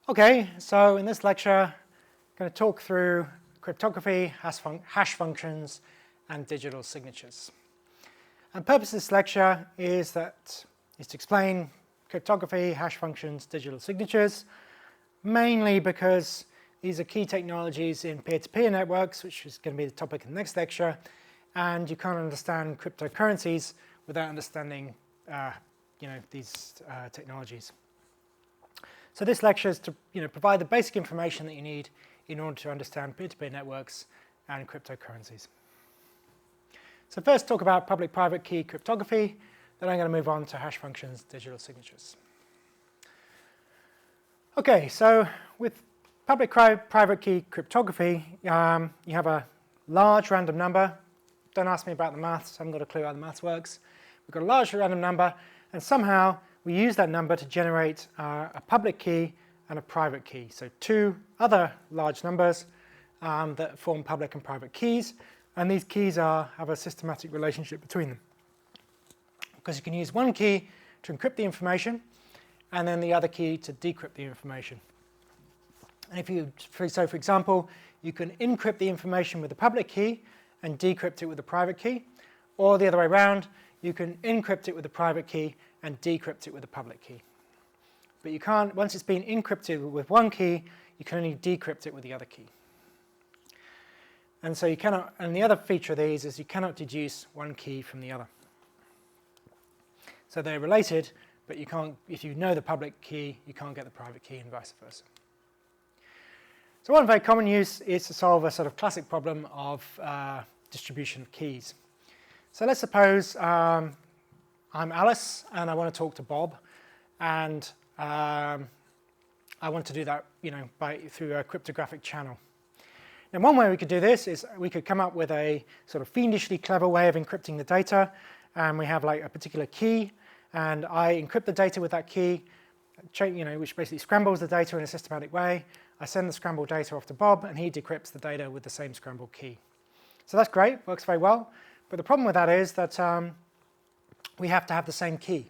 Okay, so in this lecture, I'm going to talk through cryptography, hash functions, and digital signatures. And the purpose of this lecture is to explain cryptography, hash functions, digital signatures, mainly because these are key technologies in peer-to-peer networks, which is going to be the topic of the next lecture, and you can't understand cryptocurrencies without understanding these technologies. So this lecture is to provide the basic information that you need in order to understand peer-to-peer networks and cryptocurrencies. So first talk about public-private key cryptography, then I'm going to move on to hash functions, digital signatures. Okay, so with public-private key cryptography, you have a large random number. Don't ask me about the maths, I haven't got a clue how the maths works. We've got a large random number, and somehow we use that number to generate a public key and a private key. So two other large numbers that form public and private keys, and these keys have a systematic relationship between them. Because you can use one key to encrypt the information, and then the other key to decrypt the information. And for example, you can encrypt the information with the public key and decrypt it with the private key, or the other way around, you can encrypt it with the private key and decrypt it with the public key. But you can't, once it's been encrypted with one key, you can only decrypt it with the other key. And so you cannot, and the other feature of these is you cannot deduce one key from the other. So they're related, but you can't, if you know the public key, you can't get the private key and vice versa. So one very common use is to solve a sort of classic problem of distribution of keys. So let's suppose I'm Alice and I want to talk to Bob, and I want to do that through a cryptographic channel. Now one way we could do this is we could come up with a sort of fiendishly clever way of encrypting the data, and we have like a particular key, and I encrypt the data with that key, which basically scrambles the data in a systematic way. I send the scrambled data off to Bob, and he decrypts the data with the same scrambled key. So that's great, works very well. But the problem with that is that we have to have the same key.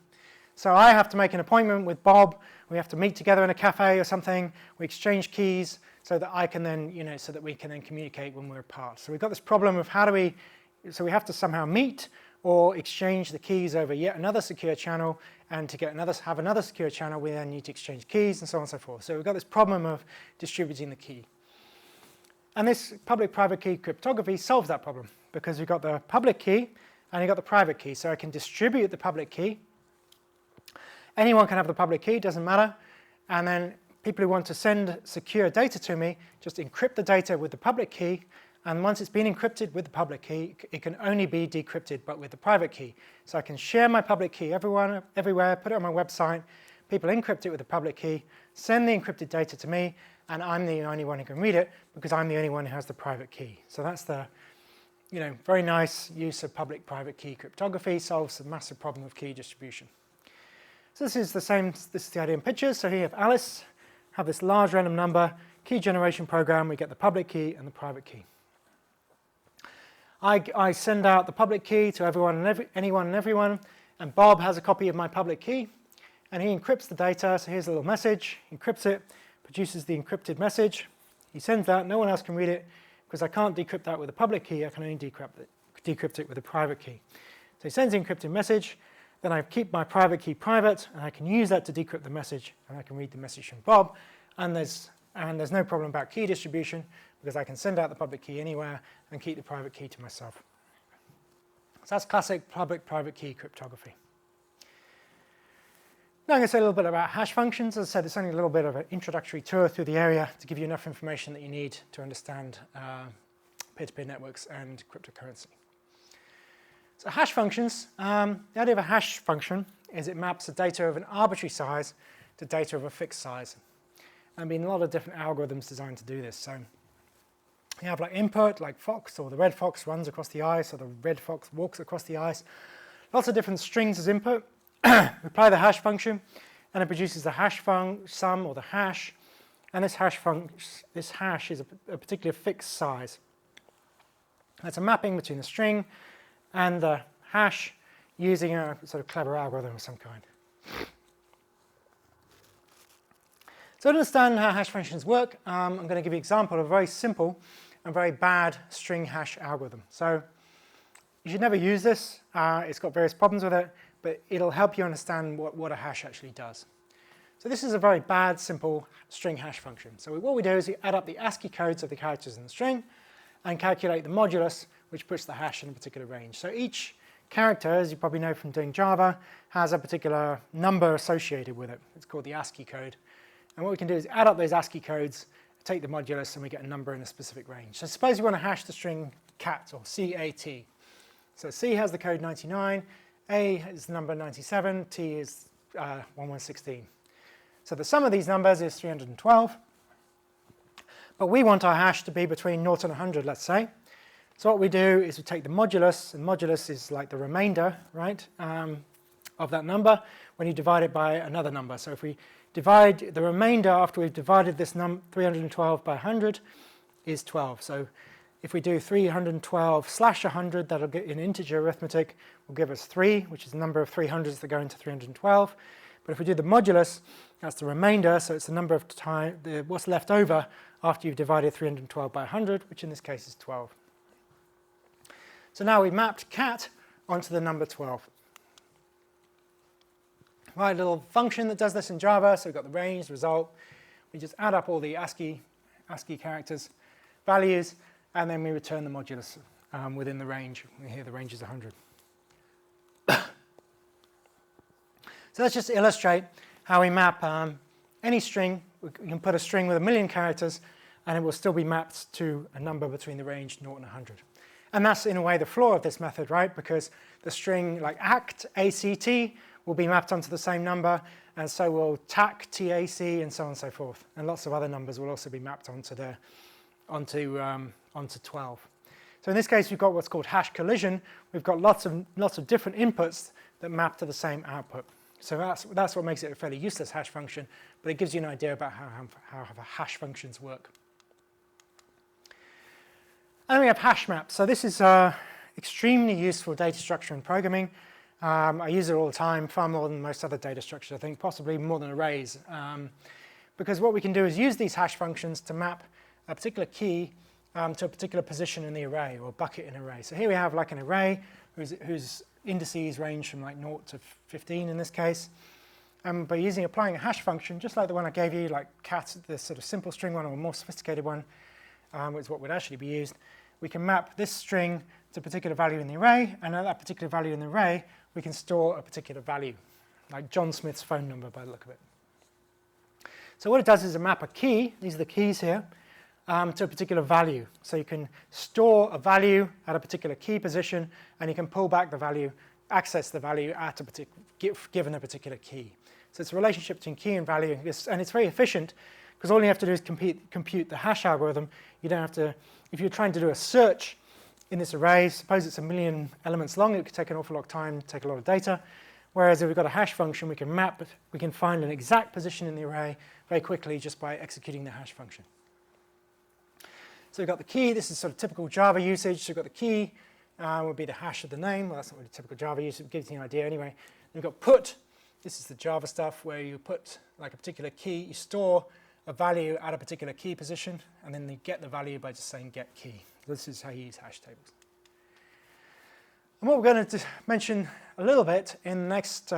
So I have to make an appointment with Bob. We have to meet together in a cafe or something. We exchange keys so that I can then, so that we can then communicate when we're apart. So we've got this problem of so we have to somehow meet or exchange the keys over yet another secure channel, and to have another secure channel, we then need to exchange keys and so on and so forth. So we've got this problem of distributing the key. And this public-private key cryptography solves that problem, because you've got the public key and you've got the private key. So I can distribute the public key. Anyone can have the public key, doesn't matter. And then people who want to send secure data to me just encrypt the data with the public key. And once it's been encrypted with the public key, it can only be decrypted but with the private key. So I can share my public key everywhere, put it on my website. People encrypt it with the public key, send the encrypted data to me, and I'm the only one who can read it because I'm the only one who has the private key. So that's the very nice use of public-private key cryptography, solves the massive problem of key distribution. So this is the idea in pictures. So here you have Alice, have this large random number, key generation program, we get the public key and the private key. I send out the public key to anyone and everyone, and Bob has a copy of my public key, and he encrypts the data. So here's a little message, encrypts it, produces the encrypted message. He sends that, no one else can read it, because I can't decrypt that with a public key, I can only decrypt it with a private key. So he sends the encrypted message, then I keep my private key private, and I can use that to decrypt the message, and I can read the message from Bob, and there's no problem about key distribution, because I can send out the public key anywhere and keep the private key to myself. So that's classic public-private key cryptography. Now I'm going to say a little bit about hash functions. As I said, it's only a little bit of an introductory tour through the area to give you enough information that you need to understand peer-to-peer networks and cryptocurrency. So hash functions, the idea of a hash function is it maps the data of an arbitrary size to data of a fixed size. And there have been a lot of different algorithms designed to do this. So you have like input, like fox, or the red fox runs across the ice, or the red fox walks across the ice. Lots of different strings as input. We apply the hash function, and it produces the hash sum, or the hash. And this hash is a particular fixed size. That's a mapping between the string and the hash using a sort of clever algorithm of some kind. So to understand how hash functions work, I'm going to give you an example of a very simple and very bad string hash algorithm. So you should never use this. It's got various problems with it, but it'll help you understand what a hash actually does. So this is a very bad, simple string hash function. So what we do is we add up the ASCII codes of the characters in the string and calculate the modulus, which puts the hash in a particular range. So each character, as you probably know from doing Java, has a particular number associated with it. It's called the ASCII code. And what we can do is add up those ASCII codes, take the modulus, and we get a number in a specific range. So suppose you want to hash the string cat, or CAT. So C has the code 99, A is the number 97, T is 1116. So the sum of these numbers is 312. But we want our hash to be between 0 and 100, let's say. So what we do is we take the modulus, and modulus is like the remainder, right, of that number when you divide it by another number. So if we divide the remainder after we've divided this 312 by 100 is 12. So if we do 312 / 100, that'll get in integer arithmetic, will give us 3, which is the number of 300s that go into 312. But if we do the modulus, that's the remainder, so it's the number of time, what's left over after you've divided 312 by 100, which in this case is 12. So now we've mapped cat onto the number 12. Right, a little function that does this in Java, so we've got the range, result. We just add up all the ASCII characters, values, and then we return the modulus within the range. Here the range is 100. So let's just illustrate how we map any string. We can put a string with 1,000,000 characters, and it will still be mapped to a number between the range 0 and 100. And that's, in a way, the flaw of this method, right? Because the string like ACT, ACT, will be mapped onto the same number, and so will TAC, TAC, and so on and so forth. And lots of other numbers will also be mapped onto 12. So in this case, we've got what's called hash collision. We've got lots of different inputs that map to the same output. So that's what makes it a fairly useless hash function, but it gives you an idea about how hash functions work. And then we have hash maps. So this is extremely useful data structure in programming. I use it all the time, far more than most other data structures, I think, possibly more than arrays. Because what we can do is use these hash functions to map a particular key to a particular position in the array, or bucket in an array. So here we have like an array whose indices range from like 0 to 15 in this case. By applying a hash function, just like the one I gave you, like cat, this sort of simple string one or a more sophisticated one, which is what would actually be used, we can map this string to a particular value in the array, and at that particular value in the array, we can store a particular value, like John Smith's phone number by the look of it. So what it does is it map a key, these are the keys here, to a particular value. So you can store a value at a particular key position, and you can pull back the value, access the value at given a particular key. So it's a relationship between key and value, and it's very efficient, because all you have to do is compute the hash algorithm. You don't have to, if you're trying to do a search in this array, suppose it's 1,000,000 elements long, it could take an awful lot of time, take a lot of data. Whereas if we've got a hash function, we can find an exact position in the array very quickly just by executing the hash function. So we've got the key. This is sort of typical Java usage. So we've got the key, would be the hash of the name. Well, that's not really typical Java usage, it gives you an idea anyway. Then we've got put. This is the Java stuff where you put like a particular key, you store a value at a particular key position, and then you get the value by just saying get key. This is how you use hash tables. And what we're going to mention a little bit in the next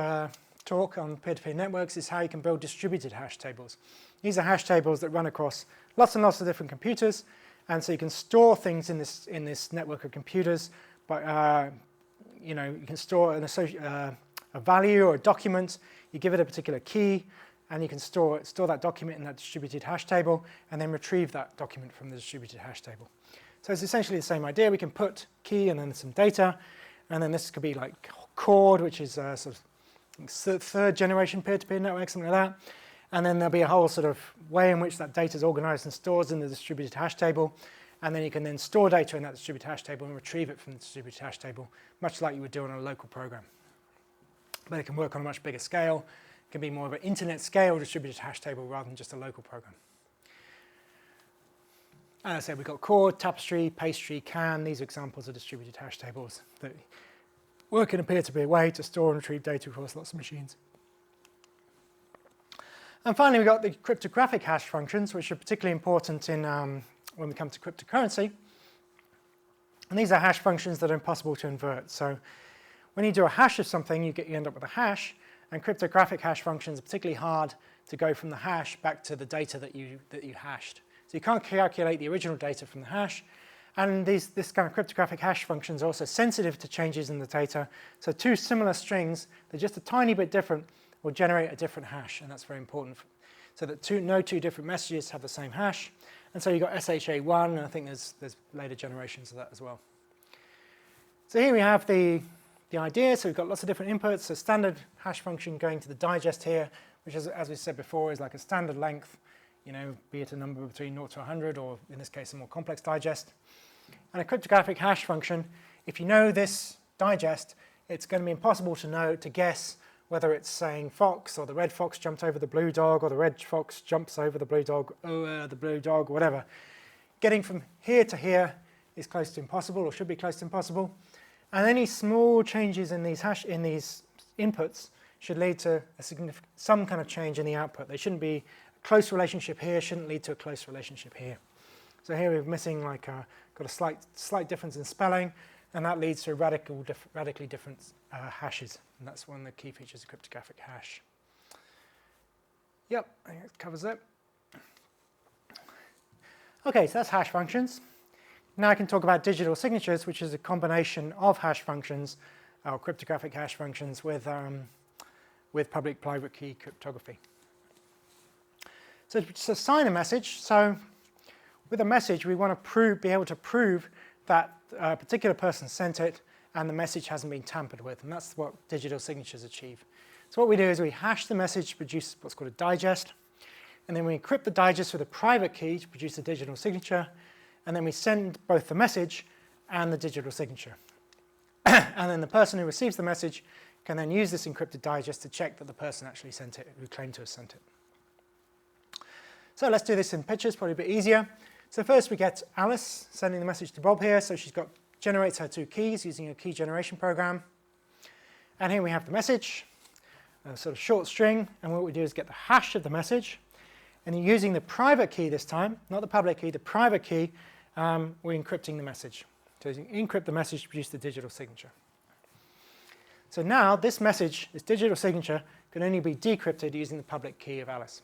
talk on peer-to-peer networks is how you can build distributed hash tables. These are hash tables that run across lots and lots of different computers, and so you can store things in this network of computers. But you can store a value or a document. You give it a particular key, and you can store that document in that distributed hash table, and then retrieve that document from the distributed hash table. So it's essentially the same idea. We can put key and then some data, and then this could be like Cord, which is a sort of third generation peer-to-peer network, something like that. And then there'll be a whole sort of way in which that data is organized and stored in the distributed hash table. And then you can then store data in that distributed hash table and retrieve it from the distributed hash table, much like you would do on a local program. But it can work on a much bigger scale. It can be more of an internet scale distributed hash table rather than just a local program. As I said, we've got Cord, Tapestry, Pastry, Can. These are examples of distributed hash tables that work in a peer-to-peer way to store and retrieve data across lots of machines. And finally, we've got the cryptographic hash functions, which are particularly important in, when we come to cryptocurrency. And these are hash functions that are impossible to invert. So when you do a hash of something, you end up with a hash. And cryptographic hash functions are particularly hard to go from the hash back to the data that you hashed. So you can't calculate the original data from the hash. And this kind of cryptographic hash functions are also sensitive to changes in the data. So two similar strings, they're just a tiny bit different, will generate a different hash. And that's very important. So that no two different messages have the same hash. And so you've got SHA-1, and I think there's later generations of that as well. So here we have the idea. So we've got lots of different inputs. So standard hash function going to the digest here, which is, as we said before, is like a standard length, be it a number between 0 to 100, or in this case, a more complex digest. And a cryptographic hash function, if you know this digest, it's going to be impossible to guess whether it's saying fox, or the red fox jumped over the blue dog, or the red fox jumps over the blue dog, the blue dog, or whatever. Getting from here to here is close to impossible, or should be close to impossible. And any small changes in these inputs should lead to some kind of change in the output. They shouldn't be a close relationship here, shouldn't lead to a close relationship here. So here we're missing got a slight difference in spelling, and that leads to radically different hashes. And that's one of the key features of cryptographic hash. Yep, I think it covers it. Okay, so that's hash functions. Now I can talk about digital signatures, which is a combination of hash functions, or cryptographic hash functions, with public-private key cryptography. So to sign a message, so with a message we want to be able to prove that a particular person sent it and the message hasn't been tampered with, and that's what digital signatures achieve. So what we do is we hash the message to produce what's called a digest, and then we encrypt the digest with a private key to produce a digital signature, and then we send both the message and the digital signature. And then the person who receives the message can then use this encrypted digest to check that the person actually sent it, who claimed to have sent it. So let's do this in pictures, probably a bit easier. So first we get Alice sending the message to Bob here. So she generates her two keys using a key generation program. And here we have the message, a sort of short string. And what we do is get the hash of the message. And using the private key this time, not the public key, the private key, we're encrypting the message. So you encrypt the message to produce the digital signature. So now this message, this digital signature, can only be decrypted using the public key of Alice.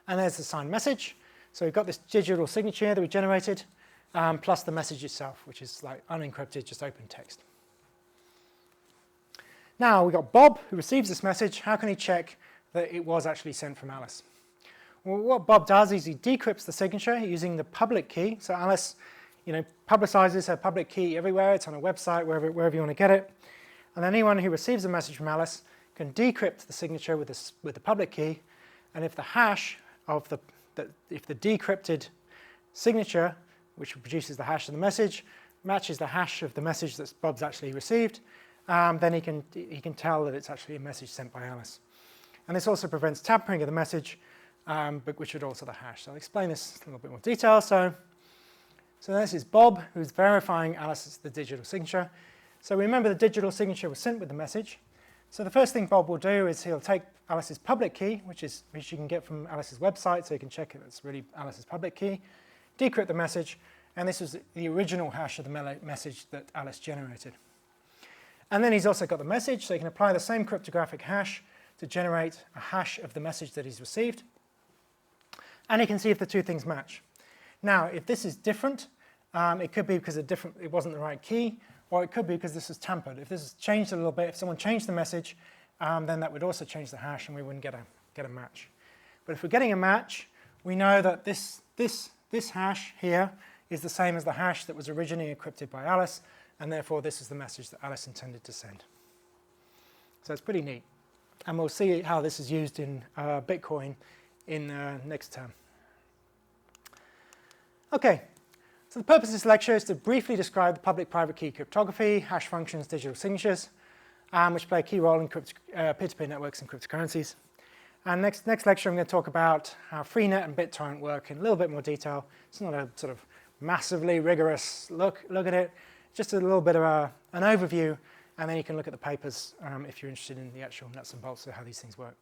And there's the signed message. So we've got this digital signature here that we generated, plus the message itself, which is like unencrypted, just open text. Now we've got Bob, who receives this message. How can he check that it was actually sent from Alice? Well, what Bob does is he decrypts the signature using the public key. So Alice, publicizes her public key everywhere. It's on a website, wherever you want to get it. And anyone who receives a message from Alice can decrypt the signature with the public key. And if the hash of if the decrypted signature, which produces the hash of the message, matches the hash of the message that Bob's actually received, then he can tell that it's actually a message sent by Alice. And this also prevents tampering of the message, but which would alter the hash. So I'll explain this in a little bit more detail. So this is Bob, who's verifying Alice's the digital signature. So remember, the digital signature was sent with the message. So the first thing Bob will do is he'll take Alice's public key, which you can get from Alice's website, so you can check if it's really Alice's public key, decrypt the message, and this is the original hash of the message that Alice generated. And then he's also got the message, so you can apply the same cryptographic hash to generate a hash of the message that he's received. And you can see if the two things match. Now, if this is different, it could be because it wasn't the right key, or it could be because this is tampered. If this has changed a little bit, if someone changed the message, then that would also change the hash and we wouldn't get a match. But if we're getting a match, we know that this hash here is the same as the hash that was originally encrypted by Alice, and therefore this is the message that Alice intended to send. So it's pretty neat. And we'll see how this is used in Bitcoin in next term. Okay. So the purpose of this lecture is to briefly describe the public-private key cryptography, hash functions, digital signatures, which play a key role in peer-to-peer networks and cryptocurrencies. And next lecture I'm going to talk about how Freenet and BitTorrent work in a little bit more detail. It's not a sort of massively rigorous look at it, just a little bit of an overview, and then you can look at the papers if you're interested in the actual nuts and bolts of how these things work.